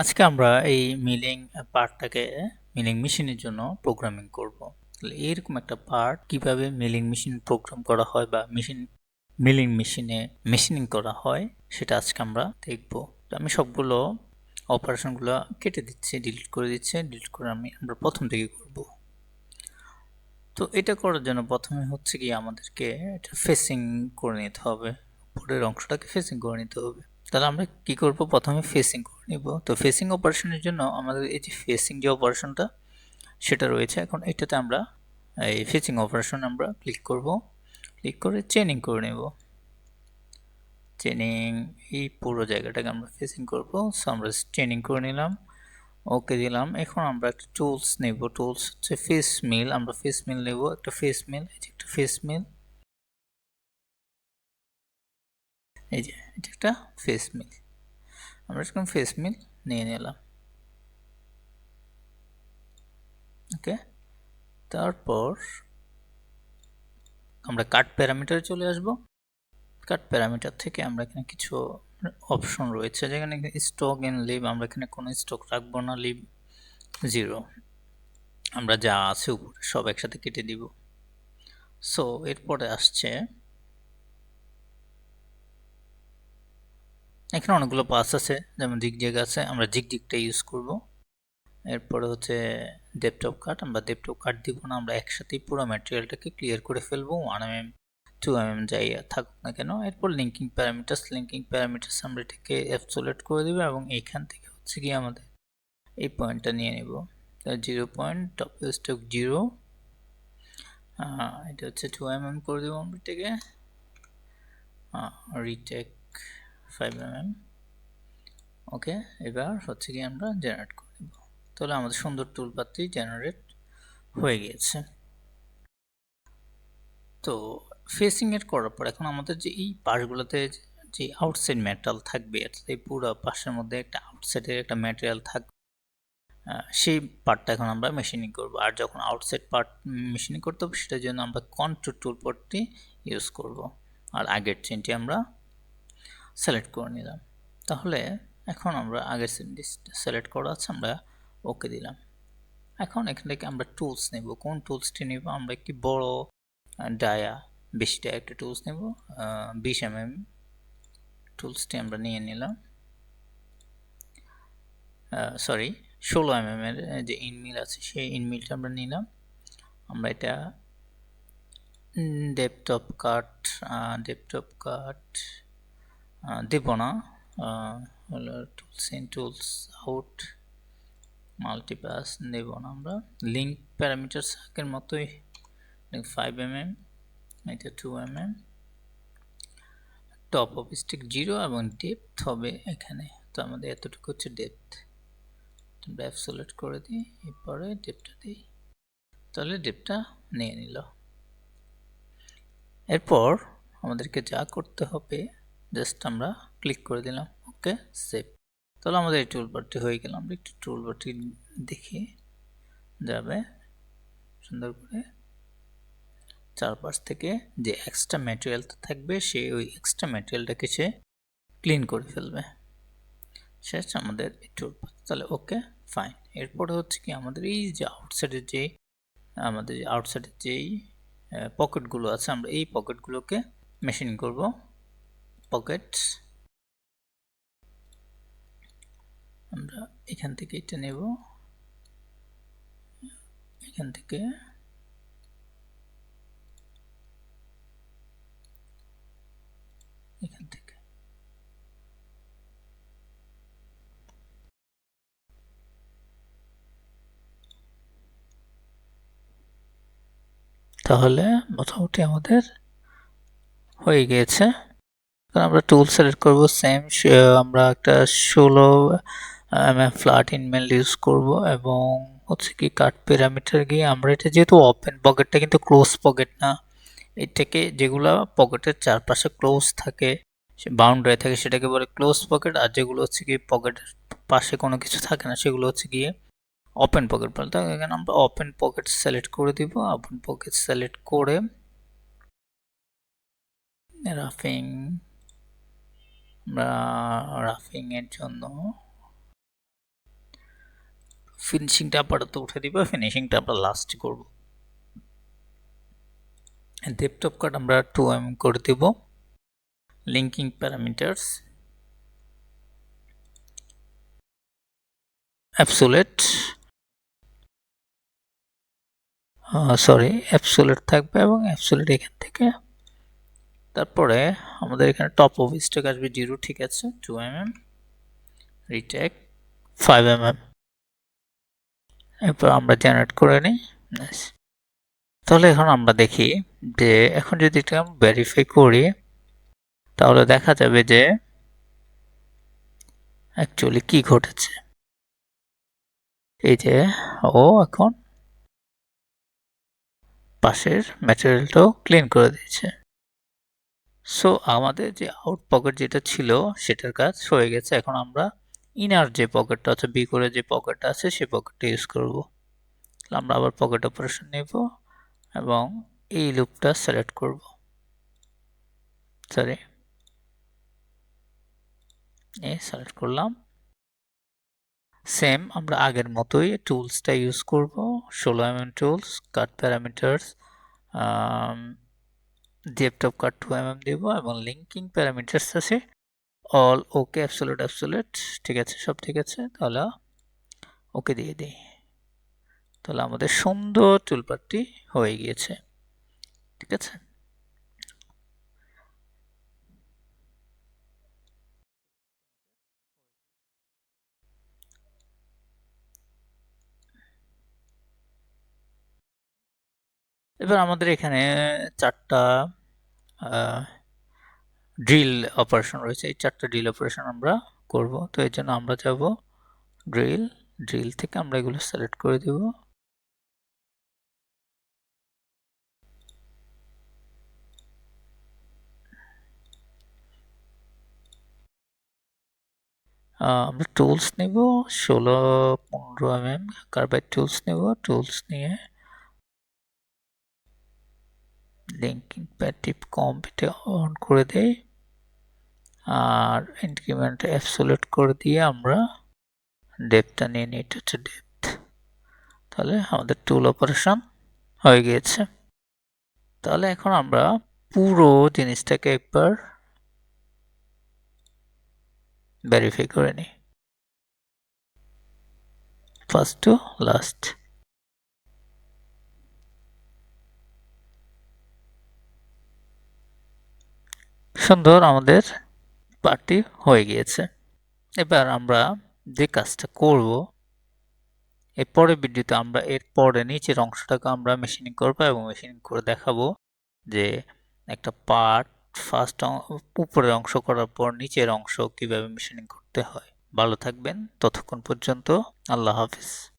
আজকে আমরা এই মিলিং পার্টটাকে মিলিং মেশিনের জন্য প্রোগ্রামিং করব। তাহলে এরকম একটা পার্ট কিভাবে মিলিং মেশিন প্রোগ্রাম করা হয় বা মিলিং মেশিনে মেশিনিং করা হয় সেটা আজকে আমরা দেখব। তো আমি সবগুলো অপারেশনগুলো কেটে দিচ্ছি, ডিলিট করে দিচ্ছি। ডিলিট করে আমরা প্রথম থেকে করব। তো এটা করার জন্য প্রথমে হচ্ছে কি আমাদেরকে এটা ফেসিং করে নিতে হবে, উপরের অংশটাকে ফেসিং করে নিতে হবে। তাহলে আমরা কি করব, প্রথমে ফেসিং করে নিব। তো ফেসিং অপারেশনের জন্য আমাদের এই যে ফেসিং যে অপারেশনটা সেটা রয়েছে, এখন এটাতে আমরা এই ফেসিং অপারেশন আমরা ক্লিক করব, ক্লিক করে চেইনিং করে নেব। চেইনিং এই পুরো জায়গাটাকে আমরা ফেসিং করব, সো আমরা চেইনিং করে নিলাম, ওকে দিলাম। এখন আমরা একটা টুলস নেব, টুলস হচ্ছে ফেস মিল। আমরা ফেস মিল নেব, একটা ফেস মিল, এই যে একটা ফেস মিল, এই যে এটা একটা ফেস মিল। আমরা এরকম ফেস মিল নিয়ে নিলাম, ওকে। তারপর আমরা কাট প্যারামিটারে চলে আসব। কাট প্যারামিটার থেকে আমরা এখানে কিছু অপশন রয়েছে, যেখানে স্টক ইন লিভ, আমরা এখানে কোনো স্টক রাখবো না, লিভ 0, আমরা যা আছে উপরে সব একসাথে কেটে দিব। সো এরপরে আসছে, এখানে অনেকগুলো পাস আছে, যেমন জিগজ্যাগ আছে, আমরা জিগজ্যাগটা ইউজ করব। এরপরে হচ্ছে ডেপথ অফ কাট, আমরা ডেপথ অফ কাট দিব না, আমরা একসাথেই পুরো ম্যাটেরিয়ালটাকে ক্লিয়ার করে ফেলবো, 1 mm 2 mm যাই থাকুক না কেন। এরপর লিঙ্কিং প্যারামিটার্স আমরা এটাকে অ্যাবসোলিউট করে দেবো, এবং এইখান থেকে হচ্ছে কি আমাদের এই পয়েন্টটা নিয়ে নেব, 0 পয়েন্ট, টপ স্টক 0, এটা হচ্ছে 2 mm করে দেবো আমরা এটাকে, রিটেক 5 mm, ওকে। এবার হচ্ছে কি আমরা জেনারেট করে দেব। তাহলে আমাদের সুন্দর টুলপারটি জেনারেট হয়ে গিয়েছে। তো ফেসিং এর করার পর এখন আমাদের যে এই পাশগুলোতে যে আউটসাইড মেটাল থাকবে, অর্থাৎ এই পুরো পাশের মধ্যে একটা আউটসাইডের একটা ম্যাটেরিয়াল থাকবে, সেই পার্টটা এখন আমরা মেশিনিং করব। আর যখন আউটসাইড পার্ট মেশিনিং করতে হবে সেটার জন্য আমরা কন্ট্রোল টুল পটটি ইউজ করব। আর আগের চেনটি আমরা সিলেক্ট করে নিলাম। তাহলে এখন আমরা আগের চেনটি সিলেক্ট করা আছে, আমরা ওকে দিলাম। এখন এখান থেকে আমরা টুলস নেব। কোন টুলসটি নেব, আমরা একটি বড় ডায়া, বেশি ডায়া একটা টুলস নেব, 20 mm টুলসটি আমরা নিয়ে নিলাম, সরি 16 mm এর যে ইনমিল আছে সেই ইনমিলটা আমরা নিলাম। আমরা এটা ডেপথ অফ কাট দেব না, হলো টুলস ইন, টুলস আউট, মাল্টিপাস দেব না আমরা। লিঙ্ক প্যারামিটারস আগের মতোই 5 mm, এটা 2 mm, টপ অফ স্টিক 0 এবং ডেপথ হবে এখানে, তো আমাদের এতটুকু হচ্ছে ডেপথ, আমরা অ্যাবসোলিউট করে দিই, এরপরে ডেপথটা দিই, তাহলে ডেপথটা নিয়ে নিল। এরপর আমাদেরকে যা করতে হবে, জাস্ট আমরা ক্লিক করে দিলাম, ওকে, সেভ। তাহলে আমাদের এই টুলবারটি হয়ে গেল। আমরা একটু টুলবারটি দেখি যাবে সুন্দর করে, চারপাশ থেকে যে এক্সট্রা ম্যাটেরিয়ালটা থাকবে সে ওই এক্সট্রা ম্যাটেরিয়ালটাকে সে ক্লিন করে ফেলবে, শেষ আমাদের এই টুলবার। তাহলে ওকে, ফাইন। এরপরে হচ্ছে কি আমাদের এই যে আউটসাইডের যেই পকেটগুলো আছে, আমরা এই পকেটগুলোকে মেশিন করব। পকেটস আমরা এখান থেকে এটা নেব, এখান থেকে এখান থেকে তাহলে মোটামুটি আমাদের হয়ে গিয়েছে। আমরা টুল সিলেক্ট করব, সেম আমরা একটা 16 mm ফ্ল্যাট ইনমেল ইউজ করব, এবং হচ্ছে কি কাট প্যারামিটার গিয়ে আমরা এটা যেহেতু ওপেন পকেটটা কিন্তু ক্লোজ পকেট না, এটাকে যেগুলো পকেটের চারপাশে ক্লোজ থাকে, সে বাউন্ডারি থাকে, সেটাকে বলে ক্লোজ পকেট। আর যেগুলো হচ্ছে কি পকেটের পাশে কোনো কিছু থাকে না সেগুলো হচ্ছে গিয়ে ওপেন পকেট বলে। তো এখানে আমরা ওপেন পকেট সিলেক্ট করে দিব। ওপেন পকেট সিলেক্ট করে রাফিং, আমরা রাফিং এর জন্য ফিনিশিংটা আপাতত উঠে দিব, ফিনিশিংটা আমরা লাস্ট করব। ডেপথ অফ কাট আমরা 2 mm করে দেব। লিঙ্কিং প্যারামিটারস অ্যাবসোলিউট, অ্যাবসোলিউট থাকবে এবং অ্যাবসোলিউট এখান থেকে। তারপরে আমাদের এখানে টপ অফ স্ট্যাক আসবে 0, ঠিক আছে, 2 mm, রিটেক 5 mm। এরপর আমরা জেনারেট করে নিই। তাহলে এখন আমরা দেখি যে এখন যদি এটা ভেরিফাই করি তাহলে দেখা যাবে যে অ্যাকচুয়ালি কি ঘটেছে। এই যে ও এখন পাশের ম্যাটেরিয়ালটাও ক্লিন করে দিয়েছে। সো আমাদের যে আউট পকেট যেটা ছিল সেটার কাজ হয়ে গেছে। এখন আমরা ইনার যে পকেটটা আছে, বি করে যে পকেটটা আছে সেই পকেটটা ইউজ করব। আমরা আবার পকেট অপারেশন নেব এবং এই লুপটা সিলেক্ট করব। সিলেক্ট করলাম। সেম আমরা আগের মতোই টুলসটা ইউজ করব, 16 mm tools, cut parameters, depth of cut 2 mm দেব এবং লিঙ্কিং প্যারামিটারস আছে অল ওকে, অ্যাবসোলিউট, ঠিক আছে, সব ঠিক আছে। তাহলে ওকে দিয়ে দিই। তাহলে আমাদের সুন্দর টুলপারটি হয়ে গিয়েছে, ঠিক আছে। এবার আমাদের এখানে 4টা ড্রিল অপারেশন রয়েছে। এই 4টা ড্রিল অপারেশন আমরা করব। তো এর জন্য আমরা যাব ড্রিল থেকে আমরা এগুলো সিলেক্ট করে দেব। আমরা টুলস নেব 16-15 mm কার্বাইড টুলস নেব। টুলস নিয়ে লিঙ্কিং প্যাড টিপ কম এটা অন করে দেই আর ইনক্রিমেন্ট অ্যাবসোলিউট করে দিয়ে আমরা ডেপথটা নিয়ে নিই, এটা হচ্ছে ডেপথ। তাহলে আমাদের টুল অপারেশন হয়ে গিয়েছে। তাহলে এখন আমরা পুরো জিনিসটাকে একবার ভেরিফাই করে নিই, ফার্স্ট টু লাস্ট। সুন্দর, আমাদের পার্টটি হয়ে গিয়েছে। এবার আমরা যে কাজটা করব, এর পরের ভিডিওতে আমরা এর পরে নিচের অংশটাকে আমরা মেশিনিং করব এবং মেশিনিং করে দেখাবো যে একটা পার্ট ফার্স্ট উপরের অংশ করার পর নিচের অংশ কিভাবে মেশিনিং করতে হয়। ভালো থাকবেন, ততক্ষণ পর্যন্ত আল্লাহ হাফিজ।